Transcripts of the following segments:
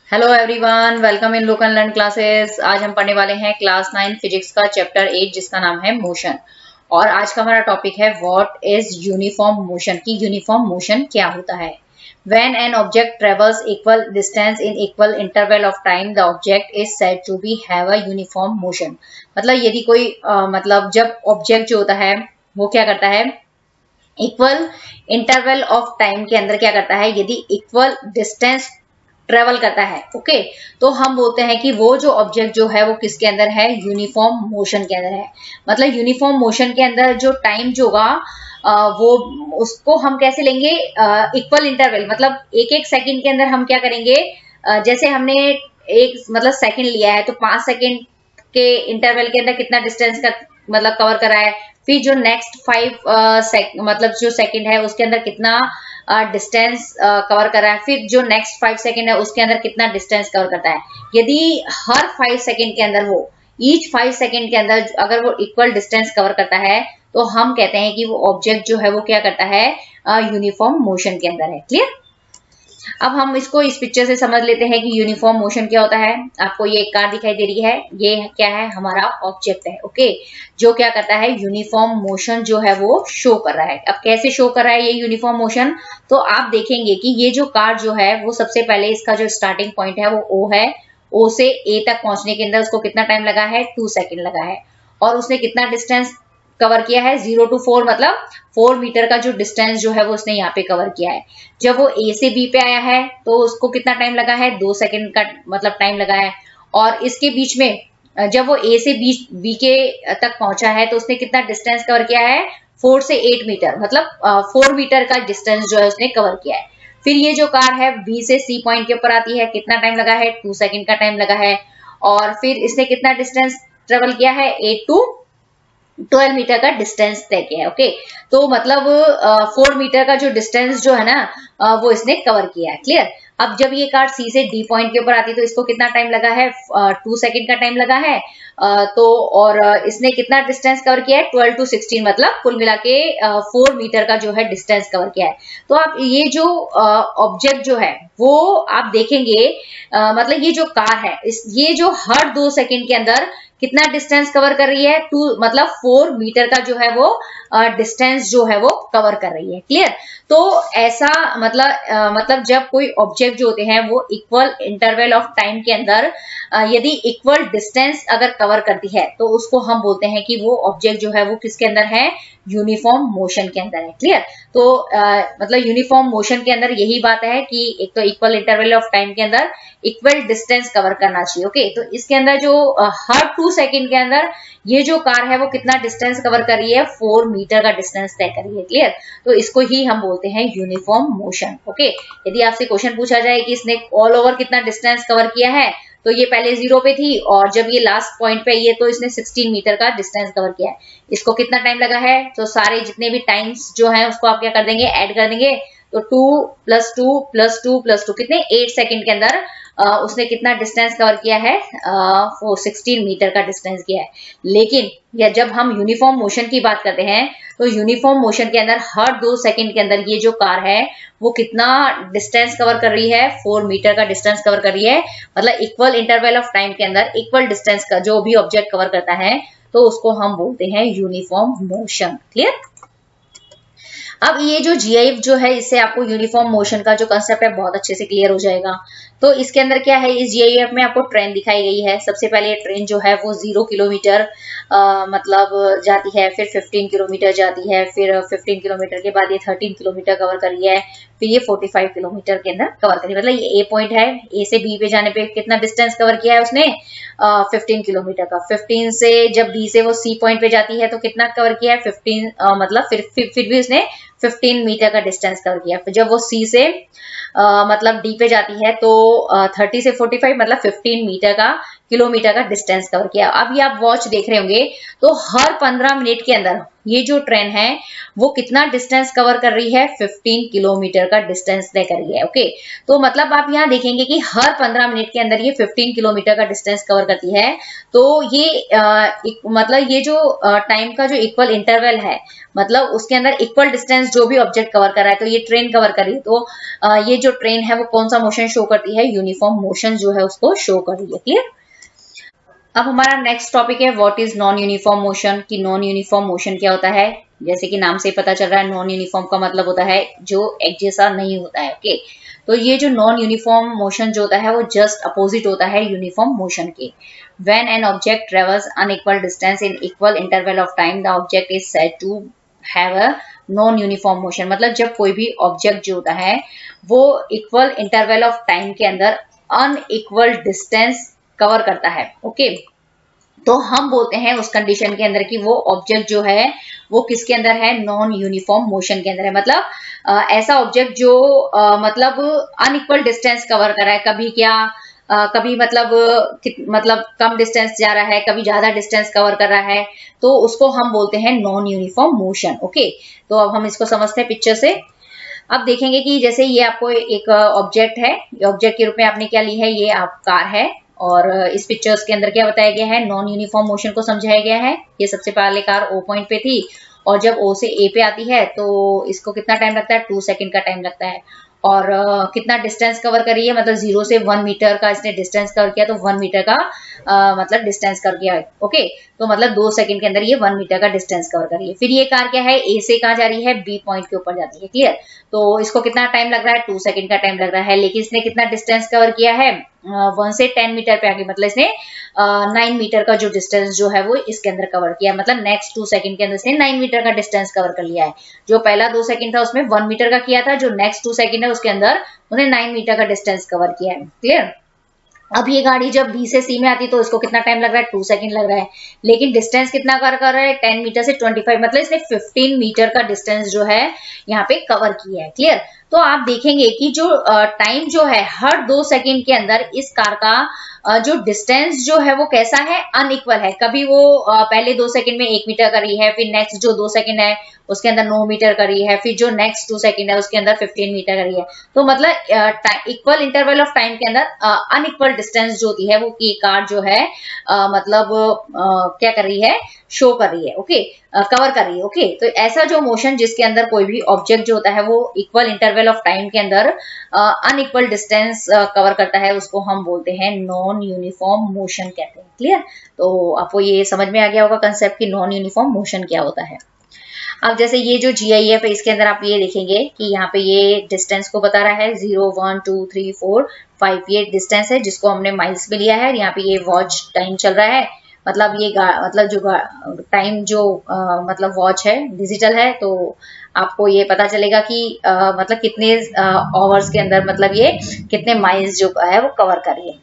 Hello everyone, welcome in look and learn classes. आज हम पढ़ने वाले हैं क्लास 9 फिजिक्स का चैप्टर 8 जिसका नाम है मोशन। और आज का हमारा टॉपिक है व्हाट इज यूनिफॉर्म मोशन, की यूनिफॉर्म मोशन क्या होता है। When an object travels equal distance in equal interval of time the object is said to be have a uniform motion. मतलब यदि कोई मतलब जब ऑब्जेक्ट जो होता है वो क्या करता है, इक्वल इंटरवल ऑफ टाइम के अंदर क्या करता है, यदि इक्वल डिस्टेंस ट्रेवल करता है, ओके, तो हम बोलते हैं कि वो जो ऑब्जेक्ट जो है वो किसके अंदर है, यूनिफॉर्म मोशन के अंदर है। मतलब यूनिफॉर्म मोशन के अंदर जो टाइम जो होगा वो उसको हम कैसे लेंगे, इक्वल इंटरवल, मतलब एक एक सेकंड के अंदर हम क्या करेंगे, जैसे हमने एक मतलब सेकंड लिया है तो 5 सेकंड के इंटरवल के अंदर कितना डिस्टेंस का मतलब कवर करा है, फिर जो नेक्स्ट 5 मतलब जो सेकंड है उसके अंदर कितना डिस्टेंस कवर कर रहा है, फिर जो नेक्स्ट 5 सेकंड है उसके अंदर कितना डिस्टेंस कवर करता है। यदि हर 5 सेकंड के अंदर वो ईच 5 सेकंड के अंदर अगर वो इक्वल डिस्टेंस कवर करता है तो हम कहते हैं कि वो ऑब्जेक्ट जो है वो क्या करता है, यूनिफॉर्म मोशन के अंदर है। क्लियर। अब हम इसको इस पिक्चर से समझ लेते हैं कि यूनिफॉर्म मोशन क्या होता है। आपको ये एक कार दिखाई दे रही है, ये क्या है, हमारा ऑब्जेक्ट है, ओके, जो क्या करता है, यूनिफॉर्म मोशन जो है वो शो कर रहा है। अब कैसे शो कर रहा है ये यूनिफॉर्म मोशन, तो आप देखेंगे कि ये जो कार जो है वो सबसे पहले इसका जो स्टार्टिंग पॉइंट है वो ओ है, ओ से ए तक पहुंचने के अंदर उसको कितना टाइम लगा है, 2 सेकंड लगा है। और उसने कितना डिस्टेंस कवर किया है, 0 to 4, मतलब 4 मीटर का जो डिस्टेंस जो है वो उसने यहाँ पे कवर किया है। जब वो ए से बी पे आया है तो उसको कितना टाइम लगा है, 2 सेकंड का मतलब टाइम लगा है। और इसके बीच में जब वो ए से बी के तक पहुंचा है तो उसने कितना डिस्टेंस कवर किया है, 4 से 8 मीटर, मतलब 4 मीटर का डिस्टेंस जो है उसने कवर किया है। फिर ये जो कार है बी से सी पॉइंट के ऊपर आती है, कितना टाइम लगा है, 2 सेकंड का टाइम लगा है। और फिर इसने कितना डिस्टेंस ट्रेवल किया है, 8 to 12 मीटर का डिस्टेंस तय किया है, ओके। तो मतलब 4 मीटर का जो डिस्टेंस जो है ना वो इसने कवर किया है। क्लियर। अब जब ये कार सी से डी पॉइंट के ऊपर आती है तो इसको कितना टाइम लगा है, 2 सेकंड का टाइम लगा है। तो और इसने कितना डिस्टेंस कवर किया है, 12 to 16, मतलब कुल मिला के 4 मीटर का जो है डिस्टेंस कवर किया है। तो आप ये जो ऑब्जेक्ट जो है वो आप देखेंगे, मतलब ये जो कार है ये जो हर 2 सेकंड के अंदर कितना डिस्टेंस कवर कर रही है, 2 मतलब 4 मीटर का जो है वो डिस्टेंस जो है वो कवर कर रही है। क्लियर। तो ऐसा मतलब जब कोई ऑब्जेक्ट जो होते हैं वो इक्वल इंटरवल ऑफ टाइम के अंदर यदि इक्वल डिस्टेंस अगर कवर करती है तो उसको हम बोलते हैं कि वो ऑब्जेक्ट जो है वो किसके अंदर है, यूनिफॉर्म मोशन के अंदर है। क्लियर। तो मतलब यूनिफॉर्म मोशन के अंदर यही बात है कि एक तो इक्वल इंटरवल ऑफ टाइम के अंदर इक्वल डिस्टेंस कवर करना चाहिए, ओके। तो इसके अंदर जो हर 2 सेकंड के अंदर ये जो कार है वो कितना डिस्टेंस कवर कर रही है, 4 मीटर का डिस्टेंस तय कर रही है। क्लियर। तो इसको ही हम बोलते हैं यूनिफॉर्म मोशन, ओके। यदि आपसे क्वेश्चन पूछा जाए कि इसने ऑल ओवर कितना डिस्टेंस कवर किया है, तो ये पहले 0 पे थी और जब ये लास्ट पॉइंट पे ये तो इसने 16 मीटर का डिस्टेंस कवर किया है। इसको कितना टाइम लगा है, तो सारे जितने भी टाइम्स जो है उसको आप क्या कर देंगे, ऐड कर देंगे। तो 2 + 2 + 2 + 2 कितने, 8 सेकंड के अंदर उसने कितना डिस्टेंस कवर किया है, वो 16 मीटर का डिस्टेंस किया है। लेकिन या जब हम यूनिफॉर्म मोशन की बात करते हैं तो यूनिफॉर्म मोशन के अंदर हर 2 सेकंड के अंदर ये जो कार है वो कितना डिस्टेंस कवर कर रही है, 4 मीटर का डिस्टेंस कवर कर रही है। मतलब इक्वल इंटरवल ऑफ टाइम के अंदर इक्वल डिस्टेंस का जो भी ऑब्जेक्ट कवर करता है तो उसको हम बोलते हैं यूनिफॉर्म मोशन। क्लियर। अब ये जो GIF जो है इससे आपको यूनिफॉर्म मोशन का जो कंसेप्ट है बहुत अच्छे से क्लियर हो जाएगा। तो इसके अंदर क्या है, इस GIF में आपको ट्रेन दिखाई गई है। सबसे पहले ट्रेन जो है वो 0 किलोमीटर मतलब जाती है, फिर 15 किलोमीटर जाती है, फिर 15 किलोमीटर के बाद ये 13 किलोमीटर कवर कर रही है, फिर ये 45 किलोमीटर के अंदर कवर करी। मतलब ये ए पॉइंट है, ए से बी पे जाने पे कितना डिस्टेंस कवर किया है उसने, 15 किलोमीटर का। 15 से जब बी से वो सी पॉइंट पे जाती है तो कितना कवर किया है, 15 मतलब फिर भी उसने 15 मीटर का डिस्टेंस कवर किया। फिर जब वो सी से मतलब डी पे जाती है तो 30 से 45 मतलब 15 मीटर का किलोमीटर का डिस्टेंस कवर किया। अब ये आप वॉच देख रहे होंगे तो हर 15 मिनट के अंदर ये जो ट्रेन है वो कितना डिस्टेंस कवर कर रही है, 15 किलोमीटर का डिस्टेंस तय कर रही है। ओके, तो मतलब आप यहाँ देखेंगे कि हर 15 मिनट के अंदर ये 15 किलोमीटर का डिस्टेंस कवर करती है। तो ये मतलब ये जो टाइम का जो इक्वल इंटरवल है, मतलब उसके अंदर इक्वल डिस्टेंस जो भी ऑब्जेक्ट कवर कर रहा है, तो ये ट्रेन कवर कर रही है। तो ये जो ट्रेन है वो कौन सा मोशन शो करती है, यूनिफॉर्म मोशन जो है उसको शो कर रही है। क्लियर। अब हमारा नेक्स्ट टॉपिक है what is non uniform motion, कि नॉन यूनिफॉर्म मोशन क्या होता है। जैसे कि नाम से पता चल रहा है, नॉन यूनिफॉर्म का मतलब होता है जो एक जैसा नहीं होता है। ओके, तो ये जो नॉन यूनिफॉर्म मोशन जो होता है वो जस्ट अपोजिट होता है यूनिफॉर्म मोशन के। When an object travels unequal distance in equal interval of time, the object is said to have a non uniform motion. मतलब जब कोई भी ऑब्जेक्ट जो होता है वो इक्वल इंटरवल ऑफ टाइम के अंदर अनइक्वल डिस्टेंस कवर करता है। ओके, तो हम बोलते हैं उस कंडीशन के अंदर कि वो ऑब्जेक्ट जो है वो किसके अंदर है, नॉन यूनिफॉर्म मोशन के अंदर है। मतलब ऐसा ऑब्जेक्ट जो मतलब अनइक्वल डिस्टेंस कवर कर रहा है, कभी क्या कभी मतलब कम डिस्टेंस जा रहा है, कभी ज्यादा डिस्टेंस कवर कर रहा है, तो उसको हम बोलते हैं नॉन यूनिफॉर्म मोशन। ओके, तो अब हम इसको समझते हैं पिक्चर से। अब देखेंगे कि जैसे ये आपको एक ऑब्जेक्ट है, ऑब्जेक्ट के रूप में आपने क्या ली है, ये आप कार है, और इस पिक्चर्स के अंदर क्या बताया गया है, नॉन यूनिफॉर्म मोशन को समझाया गया है। ये सबसे पहले कार ओ पॉइंट पे थी और जब ओ से ए पे आती है तो इसको कितना टाइम लगता है, 2 सेकंड का टाइम लगता है। और कितना डिस्टेंस कवर कर रही है, मतलब 0 से 1 मीटर का इसने डिस्टेंस कवर किया, तो 1 मीटर का मतलब डिस्टेंस कवर किया। ओके, तो मतलब 2 सेकंड के अंदर ये 1 मीटर का डिस्टेंस कवर कर रही है। फिर ये कार क्या है, ए से कहाँ जा रही है, बी पॉइंट के ऊपर जाती है। क्लियर। तो इसको कितना टाइम लग रहा है, 2 सेकंड का टाइम लग रहा है, लेकिन इसने कितना डिस्टेंस कवर किया है, 1 से 10 मीटर पे आके, मतलब इसने 9 मीटर का जो डिस्टेंस जो है वो इसके अंदर कवर किया। मतलब नेक्स्ट 2 सेकंड के अंदर इसने 9 मीटर का डिस्टेंस कवर कर लिया है। जो पहला 2 सेकंड था उसमें 1 मीटर का किया था, जो नेक्स्ट 2 सेकंड है उसके अंदर उन्हें 9 मीटर का डिस्टेंस कवर किया है। क्लियर। अब ये गाड़ी जब बी से सी में आती है तो इसको कितना टाइम लग रहा है, 2 सेकंड लग रहा है, लेकिन डिस्टेंस कितना कवर कर रहा है, 10 मीटर से 25, मतलब इसने 15 मीटर का डिस्टेंस जो है यहाँ पे कवर किया है। क्लियर। तो आप देखेंगे कि जो टाइम जो है हर 2 सेकंड के अंदर इस कार का जो डिस्टेंस जो है वो कैसा है, अनइक्वल है। कभी वो पहले 2 सेकंड में 1 मीटर कर रही है, फिर नेक्स्ट जो 2 सेकंड है उसके अंदर 9 मीटर कर रही है, फिर जो नेक्स्ट 2 सेकंड है उसके अंदर 15 मीटर कर रही है। तो मतलब इक्वल इंटरवल ऑफ टाइम के अंदर अनइक्वल डिस्टेंस जो होती है वो की कार जो है मतलब क्या कर रही है, शो कर रही है। ओके, कवर कर रही है। ओके, तो ऐसा जो मोशन जिसके अंदर कोई भी ऑब्जेक्ट जो होता है वो इक्वल इंटरवल ऑफ टाइम के अंदर अनइक्वल डिस्टेंस कवर करता है, उसको हम बोलते हैं नॉन यूनिफॉर्म मोशन कहते हैं। क्लियर। तो आपको ये समझ में आ गया होगा कंसेप्ट कि नॉन यूनिफॉर्म मोशन क्या होता है। अब जैसे ये जो GIF है इसके अंदर आप ये देखेंगे कि यहाँ पे ये डिस्टेंस को बता रहा है, 0 1 2 3 4 5 ये डिस्टेंस है जिसको हमने माइल्स में लिया है। यहाँ पे ये वॉच टाइम चल रहा है, मतलब ये मतलब जो टाइम जो मतलब वॉच है डिजिटल है, तो आपको ये पता चलेगा कि मतलब कितने आवर्स के अंदर मतलब ये कितने माइल्स जो है वो कवर कर रही है।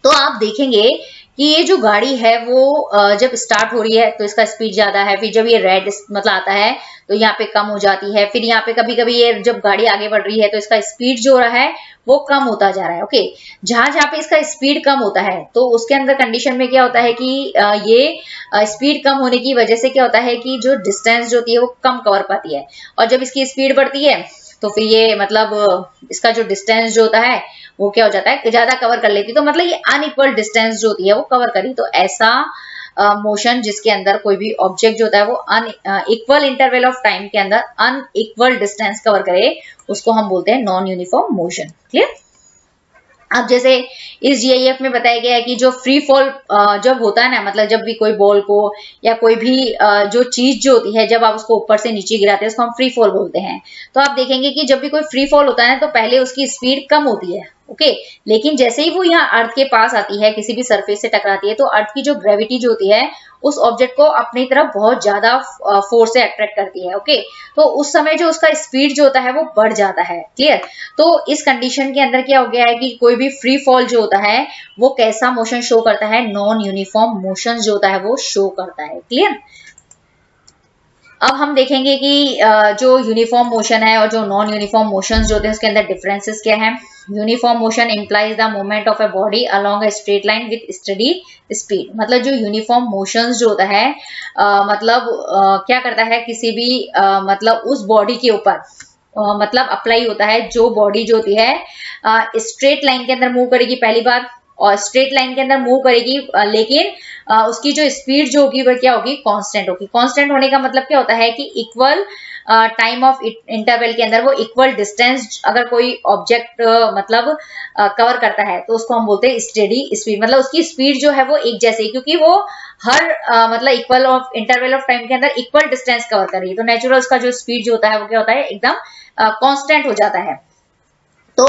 तो आप देखेंगे कि ये जो गाड़ी है वो जब स्टार्ट हो रही है तो इसका स्पीड ज्यादा है, फिर जब ये रेड मतलब आता है तो यहाँ पे कम हो जाती है, फिर यहाँ पे कभी कभी ये जब गाड़ी आगे बढ़ रही है तो इसका स्पीड जो रहा है वो कम होता जा रहा है। ओके, जहां जहां पे इसका स्पीड कम होता है तो उसके अंदर कंडीशन में क्या होता है कि ये स्पीड कम होने की वजह से क्या होता है कि जो डिस्टेंस जो होती है वो कम कवर पाती है, और जब इसकी स्पीड बढ़ती है तो फिर ये मतलब इसका जो डिस्टेंस जो होता है वो क्या हो जाता है, ज्यादा कवर कर लेती है। तो मतलब ये अनइक्वल डिस्टेंस जो होती है वो कवर करी। तो ऐसा मोशन जिसके अंदर कोई भी ऑब्जेक्ट जो होता है वो इक्वल इंटरवल ऑफ टाइम के अंदर अनइक्वल डिस्टेंस कवर करे, उसको हम बोलते हैं नॉन यूनिफॉर्म मोशन। क्लियर। अब जैसे इस GIF में बताया गया है कि जो फ्री फॉल जब होता है ना, मतलब जब भी कोई बॉल को या कोई भी जो चीज जो होती है जब आप उसको ऊपर से नीचे गिराते हैं उसको हम फ्री फॉल बोलते हैं। तो आप देखेंगे कि जब भी कोई फ्री फॉल होता है तो पहले उसकी स्पीड कम होती है। ओके, लेकिन जैसे ही वो यहाँ अर्थ के पास आती है, किसी भी सरफेस से टकराती है, तो अर्थ की जो ग्रेविटी जो होती है उस ऑब्जेक्ट को अपनी तरफ बहुत ज्यादा फोर्स से अट्रैक्ट करती है। ओके, तो उस समय जो उसका स्पीड जो होता है वो बढ़ जाता है। क्लियर। तो इस कंडीशन के अंदर क्या हो गया है कि कोई भी फ्री फॉल जो होता है वो कैसा मोशन शो करता है, नॉन यूनिफॉर्म मोशन जो होता है वो शो करता है। क्लियर। अब हम देखेंगे कि जो यूनिफॉर्म मोशन है और जो नॉन यूनिफॉर्म मोशंस जो होते हैं उसके अंदर डिफरेंसेस क्या है। Uniform motion implies the movement of a body along a straight line with study speed. मतलब जो यूनिफॉर्म मोशंस जो होता है क्या करता है, किसी भी मतलब उस बॉडी के ऊपर मतलब अप्लाई होता है, जो बॉडी जो होती है स्ट्रेट लाइन के अंदर मूव करेगी पहली बात, और स्ट्रेट लाइन के अंदर मूव करेगी, लेकिन उसकी जो स्पीड जो होगी वह क्या होगी, कांस्टेंट होगी। कांस्टेंट होने का मतलब क्या होता है कि इक्वल टाइम ऑफ इंटरवल के अंदर वो इक्वल डिस्टेंस अगर कोई ऑब्जेक्ट मतलब कवर करता है तो उसको हम बोलते हैं स्टेडी स्पीड। मतलब उसकी स्पीड जो है वो एक जैसे, क्योंकि वो हर मतलब equal of interval of time के अंदर इक्वल डिस्टेंस कवर कर रही है, तो नेचुरल उसका जो स्पीड जो होता है वो क्या होता है, एकदम कांस्टेंट हो जाता है। तो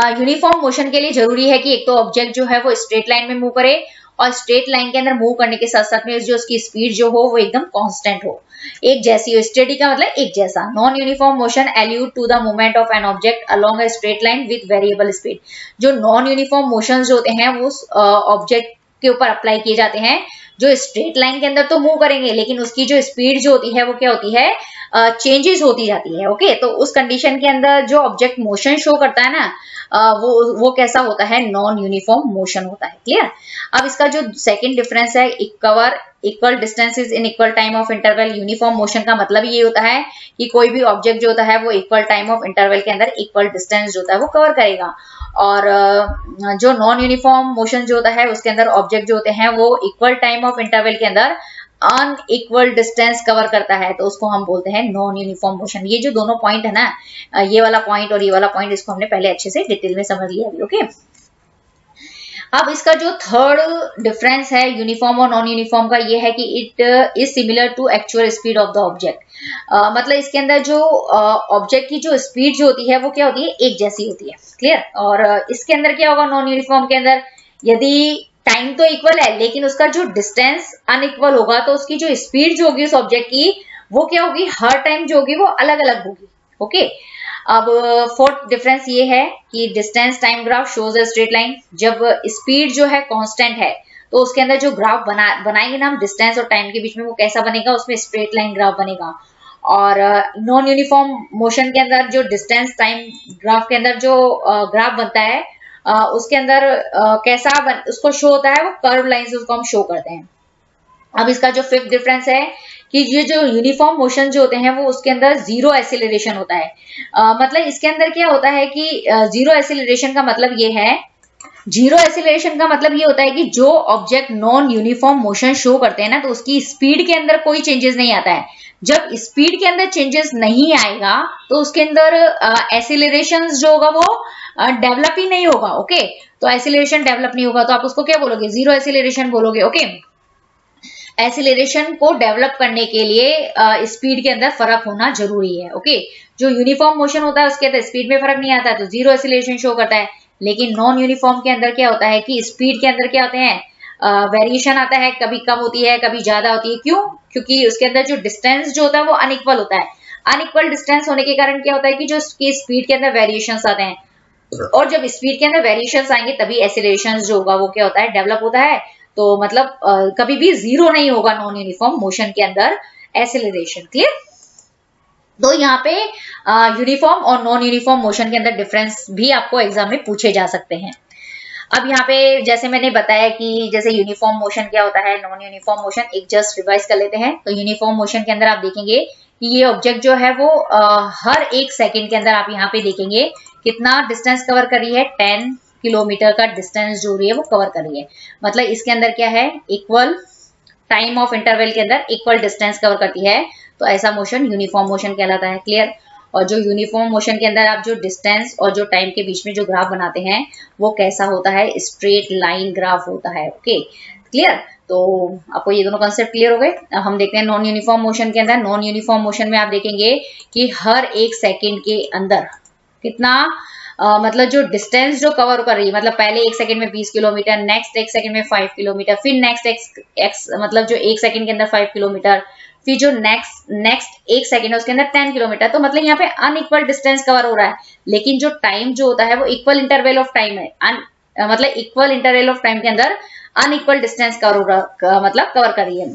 यूनिफॉर्म मोशन के लिए जरूरी है कि एक तो ऑब्जेक्ट जो है वो स्ट्रेट लाइन में मूव करे, और स्ट्रेट लाइन के अंदर मूव करने के साथ साथ में जो उसकी स्पीड जो हो वो एकदम कांस्टेंट हो, एक जैसी हो। स्टेडी का मतलब एक जैसा। Non uniform motion alluded to the movement of an object along a straight line with variable speed. जो नॉन यूनिफॉर्म मोशन जो होते हैं वो ऑब्जेक्ट के ऊपर अप्लाई किए जाते हैं जो स्ट्रेट लाइन के अंदर तो मूव करेंगे, लेकिन उसकी जो स्पीड जो होती है वो क्या होती है, चेंजेस होती जाती है। ओके, तो उस कंडीशन के अंदर जो ऑब्जेक्ट मोशन शो करता है ना, वो कैसा होता है, नॉन यूनिफॉर्म मोशन होता है। क्लियर। अब इसका जो सेकंड डिफरेंस है, cover equal distances in equal time of interval. Uniform motion का मतलब ये होता है कि कोई भी ऑब्जेक्ट जो होता है वो इक्वल टाइम ऑफ इंटरवल के अंदर इक्वल डिस्टेंस जो होता है वो कवर करेगा, और जो नॉन यूनिफॉर्म मोशन जो होता है उसके अंदर ऑब्जेक्ट जो होते हैं वो इक्वल टाइम ऑफ इंटरवल के अंदर अनइक्वल डिस्टेंस कवर करता है, तो उसको हम बोलते हैं नॉन यूनिफॉर्म मोशन। ये जो दोनों पॉइंट है ना, ये वाला पॉइंट और ये वाला पॉइंट, इसको हमने पहले अच्छे से डिटेल में समझ लिया अभी। ओके, अब इसका जो थर्ड डिफरेंस है यूनिफॉर्म और नॉन यूनिफॉर्म का, ये है कि it is similar to actual speed of the object. मतलब इसके अंदर जो ऑब्जेक्ट की जो स्पीड जो होती है वो क्या होती है, एक जैसी होती है। क्लियर। और इसके अंदर क्या होगा, नॉन यूनिफॉर्म के अंदर यदि टाइम तो इक्वल है लेकिन उसका जो डिस्टेंस अनइक्वल होगा, तो उसकी जो स्पीड जो होगी उस ऑब्जेक्ट की वो क्या होगी, हर टाइम जो होगी वो अलग अलग होगी। ओके, अब फोर्थ डिफरेंस ये है कि डिस्टेंस टाइम ग्राफ शोज अ स्ट्रेट लाइन। जब स्पीड जो है कांस्टेंट है तो उसके अंदर जो ग्राफ बनाएंगे ना हम डिस्टेंस और टाइम के बीच में, वो कैसा बनेगा, उसमें स्ट्रेट लाइन ग्राफ बनेगा। और नॉन यूनिफॉर्म मोशन के अंदर जो डिस्टेंस टाइम ग्राफ के अंदर जो ग्राफ बनता है उसके अंदर उसको शो होता है, वो कर्व लाइन उसको हम शो करते हैं। अब इसका जो फिफ्थ डिफरेंस है कि ये जो यूनिफॉर्म मोशन जो होते हैं वो उसके अंदर जीरो एक्सीलरेशन होता है। मतलब इसके अंदर क्या होता है कि जीरो एक्सीलरेशन का मतलब ये है, जीरो एक्सीलरेशन का मतलब ये होता है कि जो object non uniform motion show करते हैं ना, तो उसकी स्पीड के अंदर कोई चेंजेस नहीं आता है। जब स्पीड के अंदर चेंजेस नहीं आएगा तो उसके अंदर एक्सीलरेशन जो होगा वो डेवलप ही नहीं होगा। ओके, तो एक्सीलरेशन डेवलप नहीं होगा तो आप उसको क्या बोलोगे, जीरो एक्सीलरेशन बोलोगे। ओके, एक्सीलरेशन को डेवलप करने के लिए स्पीड के अंदर फर्क होना जरूरी है। ओके, जो यूनिफॉर्म मोशन होता है उसके अंदर स्पीड में फर्क नहीं आता, तो जीरो एक्सीलरेशन शो करता है। लेकिन नॉन यूनिफॉर्म के अंदर क्या होता है कि स्पीड के अंदर क्या होते हैं, वेरिएशन आता है, कभी कम होती है कभी ज्यादा होती है। क्यों? क्योंकि उसके अंदर जो डिस्टेंस जो होता है वो अनइक्वल होता है। अनइक्वल डिस्टेंस होने के कारण क्या होता है कि जो उसकी स्पीड के अंदर वेरिएशंस आते हैं, और जब स्पीड के अंदर वेरिएशंस आएंगे तभी एक्सीलरेशन जो होगा वो क्या होता है, डेवलप होता है। तो मतलब कभी भी जीरो नहीं होगा नॉन यूनिफॉर्म मोशन के अंदर एक्सीलरेशन। क्लियर। तो यहाँ पे यूनिफॉर्म और नॉन यूनिफॉर्म मोशन के अंदर डिफरेंस भी आपको एग्जाम में पूछे जा सकते हैं। अब यहाँ पे जैसे मैंने बताया कि जैसे यूनिफॉर्म मोशन क्या होता है, नॉन यूनिफॉर्म मोशन, एक जस्ट रिवाइज कर लेते हैं। तो यूनिफॉर्म मोशन के अंदर आप देखेंगे कि ये ऑब्जेक्ट जो है वो हर एक सेकंड के अंदर आप यहाँ पे देखेंगे कितना डिस्टेंस कवर कर रही है, 10 किलोमीटर का डिस्टेंस जो रही है वो कवर कर रही है। मतलब इसके अंदर क्या है, इक्वल टाइम ऑफ इंटरवल के अंदर इक्वल डिस्टेंस कवर करती है, तो ऐसा मोशन यूनिफॉर्म मोशन कहलाता है। क्लियर। और जो यूनिफॉर्म मोशन के अंदर आप जो डिस्टेंस और जो टाइम के बीच में जो ग्राफ बनाते हैं वो कैसा होता है, स्ट्रेट लाइन ग्राफ होता है। Okay, clear. तो आपको ये दोनों कंसेप्ट क्लियर हो गए। अब हम देखते हैं नॉन यूनिफॉर्म मोशन के अंदर। नॉन यूनिफॉर्म मोशन में आप देखेंगे कि हर एक सेकंड के अंदर कितना मतलब जो डिस्टेंस जो कवर कर रही है, मतलब पहले एक सेकंड में 20 किलोमीटर, नेक्स्ट एक सेकंड में 5 किलोमीटर, फिर नेक्स्ट एक्स मतलब जो एक सेकंड के अंदर 5 किलोमीटर, फिर जो नेक्स्ट एक सेकंड है उसके अंदर 10 किलोमीटर। तो मतलब यहाँ पे अनइक्वल डिस्टेंस कवर हो रहा है, लेकिन जो टाइम जो होता है वो इक्वल इंटरवल ऑफ टाइम है। मतलब इक्वल इंटरवल ऑफ टाइम के अंदर अनइक्वल डिस्टेंस कवर मतलब कवर कर रही है।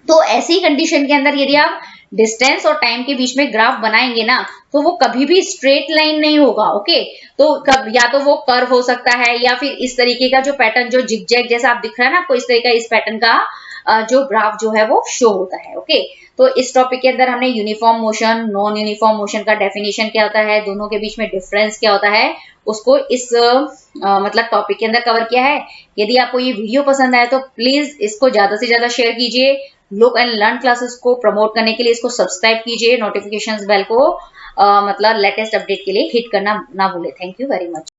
तो ऐसी कंडीशन के अंदर यदि आप डिस्टेंस और टाइम के बीच में ग्राफ बनाएंगे ना तो वो कभी भी स्ट्रेट लाइन नहीं होगा। ओके, तो कब या तो वो कर्व हो सकता है या फिर इस तरीके का जो पैटर्न जो जिगजैग जैसा आप दिख रहा है ना आपको, इस तरीके का इस पैटर्न का जो ग्राफ जो है वो शो होता है। ओके, तो इस टॉपिक के अंदर हमने uniform motion, non uniform motion का डेफिनेशन क्या होता है, दोनों के बीच में डिफरेंस क्या होता है, उसको इस मतलब टॉपिक के अंदर कवर किया है। यदि आपको ये वीडियो पसंद आए तो प्लीज इसको ज्यादा से ज्यादा शेयर कीजिए। लुक एंड लर्न क्लासेस को प्रमोट करने के लिए इसको सब्सक्राइब कीजिए, नोटिफिकेशंस बेल को मतलब लेटेस्ट अपडेट के लिए हिट करना ना भूले। Thank you very much.